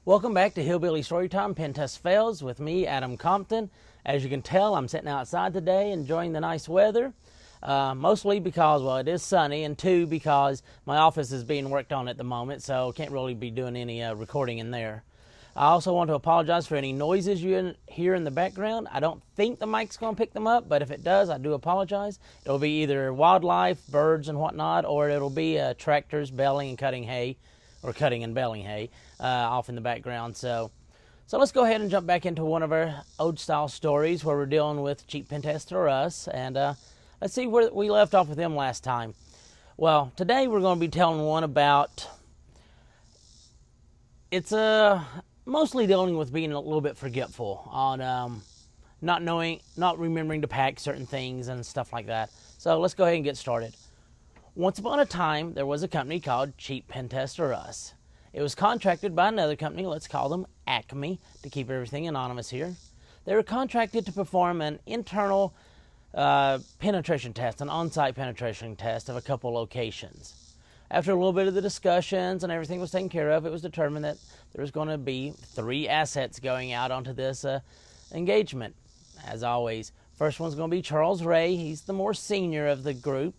Welcome back to Hillbilly Storytime, Pentest Fails with me, Adam Compton. As you can tell, I'm sitting outside today enjoying the nice weather. Mostly because, well, it is sunny, and two, because my office is being worked on at the moment, so can't really be doing any recording in there. I also want to apologize for any noises you hear in the background. I don't think the mic's going to pick them up, but if it does, I do apologize. It'll be either wildlife, birds and whatnot, or it'll be tractors baling and cutting hay, or cutting and baling hay off in the background. So let's go ahead and jump back into one of our old-style stories where we're dealing with Cheap Pentests R Us, and let's see where we left off with them last time. Well, today we're going to be telling one about, it's mostly dealing with being a little bit forgetful on not remembering to pack certain things and stuff like that. So let's go ahead and get started. Once upon a time, there was a company called Cheap Pentests R Us. It was contracted by another company, let's call them Acme, to keep everything anonymous here. They were contracted to perform an internal penetration test, an on-site penetration test of a couple locations. After a little bit of the discussions and everything was taken care of, it was determined that there was going to be 3 assets going out onto this engagement. As always, first one's going to be Charles Ray. He's the more senior of the group.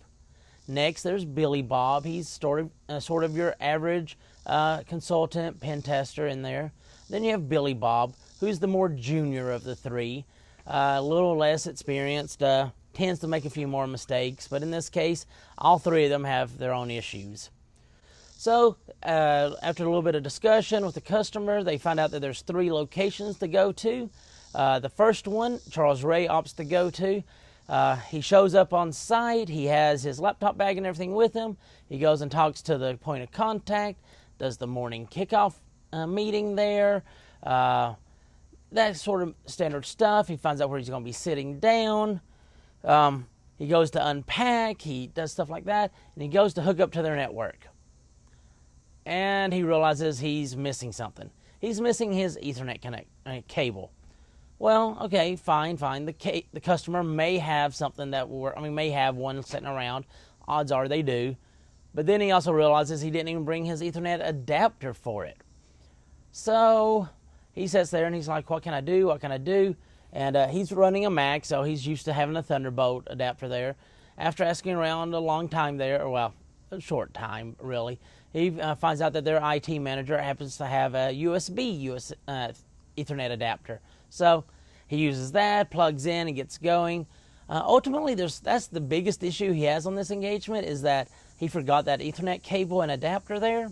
Next, there's Billy Bob. He's sort of your average consultant, pen tester in there. Then you have Billy Bob, who's the more junior of the 3. A little less experienced, tends to make a few more mistakes, but in this case, all 3 of them have their own issues. So, after a little bit of discussion with the customer, they find out that there's 3 locations to go to. The first one, Charles Ray opts to go to. He shows up on site. He has his laptop bag and everything with him. He goes and talks to the point of contact, does the morning kickoff meeting there, that sort of standard stuff. He finds out where he's going to be sitting down. He goes to unpack. He does stuff like that, and he goes to hook up to their network. And he realizes he's missing something. He's missing his Ethernet cable. Well, okay, fine. The customer may have something that will work. I mean, may have one sitting around. Odds are they do. But then he also realizes he didn't even bring his Ethernet adapter for it. So he sits there and he's like, what can I do? What can I do? And he's running a Mac, so he's used to having a Thunderbolt adapter there. After asking around a long time there, or well, a short time really, he finds out that their IT manager happens to have a USB Ethernet adapter. So he uses that, plugs in, and gets going. Ultimately, that's the biggest issue he has on this engagement, is that he forgot that Ethernet cable and adapter there.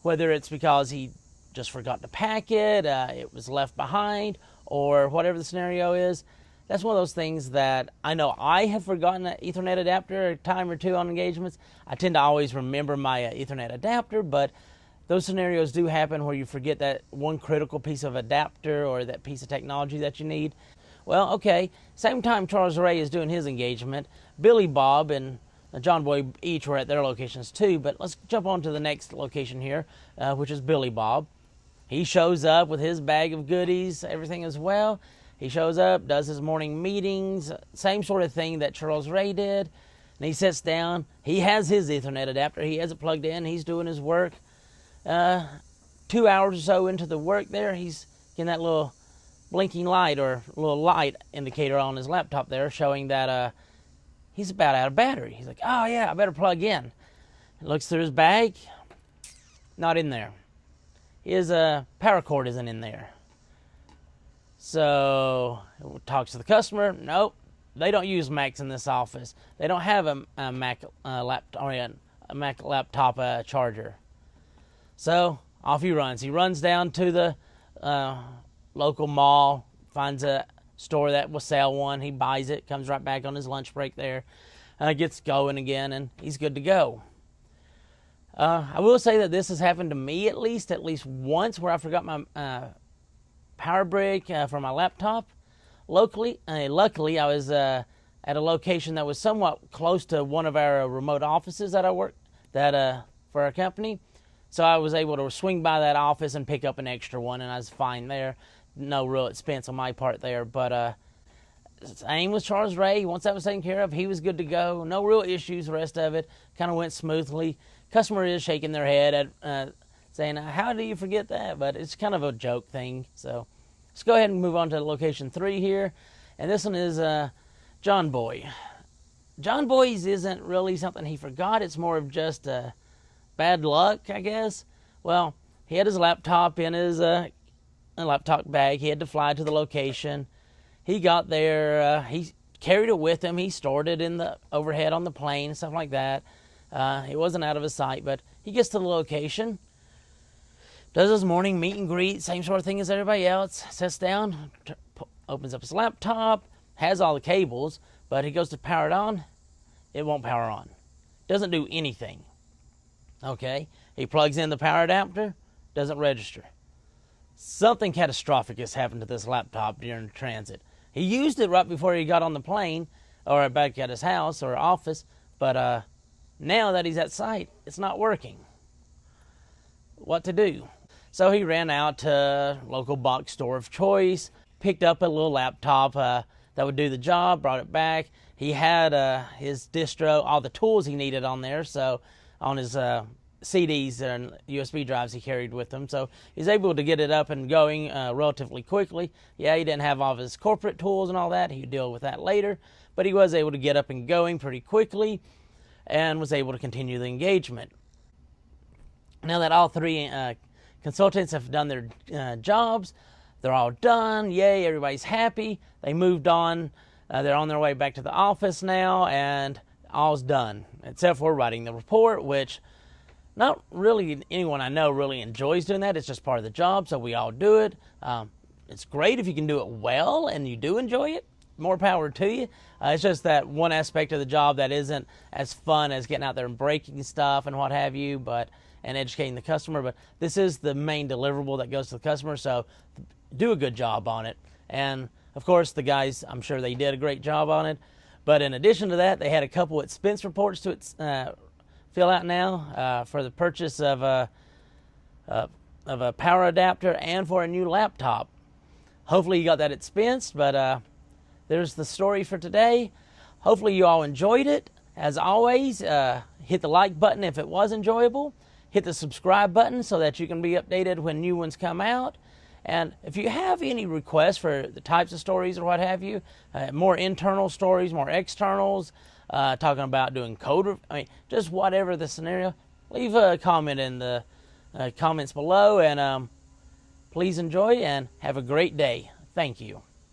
Whether it's because he just forgot to pack it, it was left behind, or whatever the scenario is. That's one of those things that I know I have forgotten an Ethernet adapter a time or two on engagements. I tend to always remember my Ethernet adapter, but those scenarios do happen where you forget that one critical piece of adapter or that piece of technology that you need. Well, okay, same time Charles Ray is doing his engagement, Billy Bob and John Boy each were at their locations too, but let's jump on to the next location here, which is Billy Bob. He shows up with his bag of goodies, everything as well. He shows up, does his morning meetings, same sort of thing that Charles Ray did. And he sits down. He has his Ethernet adapter. He has it plugged in. He's doing his work. 2 hours or so into the work there, he's getting that little blinking light or little light indicator on his laptop there showing that he's about out of battery. He's like, oh yeah, I better plug in. He looks through his bag. Not in there. His power cord isn't in there. So he talks to the customer. Nope, they don't use Macs in this office. They don't have a Mac laptop charger. So off he runs. He runs down to the local mall, finds a store that will sell one. He buys it, comes right back on his lunch break there, gets going again, and he's good to go. I will say that this has happened to me at least once, where I forgot my power brick for my laptop. Luckily, I was at a location that was somewhat close to one of our remote offices that I work for our company. So I was able to swing by that office and pick up an extra one, and I was fine there. No real expense on my part there, but same with Charles Ray. Once that was taken care of, he was good to go. No real issues. The rest of it kind of went smoothly. Customer is shaking their head at saying, how do you forget that? But it's kind of a joke thing. So let's go ahead and move on to location 3 here. And this one is John Boy. John Boy's isn't really something he forgot. It's more of just bad luck, I guess. Well, he had his laptop in his laptop bag. He had to fly to the location. He got there. He carried it with him. He stored it in the overhead on the plane, stuff like that. It wasn't out of his sight, but he gets to the location, does his morning meet and greet, same sort of thing as everybody else, sits down, opens up his laptop, has all the cables, but he goes to power it on, it won't power on. Doesn't do anything. Okay? He plugs in the power adapter, doesn't register. Something catastrophic has happened to this laptop during transit. He used it right before he got on the plane, or back at his house or office, but now that he's at site, it's not working. What to do? So he ran out to local box store of choice, picked up a little laptop that would do the job, brought it back. He had his distro, all the tools he needed on there, so on his CDs and USB drives he carried with him, so he's able to get it up and going relatively quickly. Yeah, he didn't have all of his corporate tools and all that. He'd deal with that later, but he was able to get up and going pretty quickly and was able to continue the engagement. Now that all 3 consultants have done their jobs, they're all done, yay, everybody's happy. They moved on, they're on their way back to the office now, and all's done, except for writing the report, which not really anyone I know really enjoys doing that. It's just part of the job, so we all do it. It's great if you can do it well and you do enjoy it. More power to you. It's just that one aspect of the job that isn't as fun as getting out there and breaking stuff and what have you, and educating the customer. But this is the main deliverable that goes to the customer, so do a good job on it. And of course, the guys, I'm sure they did a great job on it. But in addition to that, they had a couple expense reports to fill out now for the purchase of a power adapter and for a new laptop. Hopefully you got that expensed, but there's the story for today. Hopefully you all enjoyed it. As always, hit the like button if it was enjoyable. Hit the subscribe button so that you can be updated when new ones come out. And if you have any requests for the types of stories or what have you, more internal stories, more externals, talking about doing code, just whatever the scenario, leave a comment in the comments below, and please enjoy and have a great day. Thank you.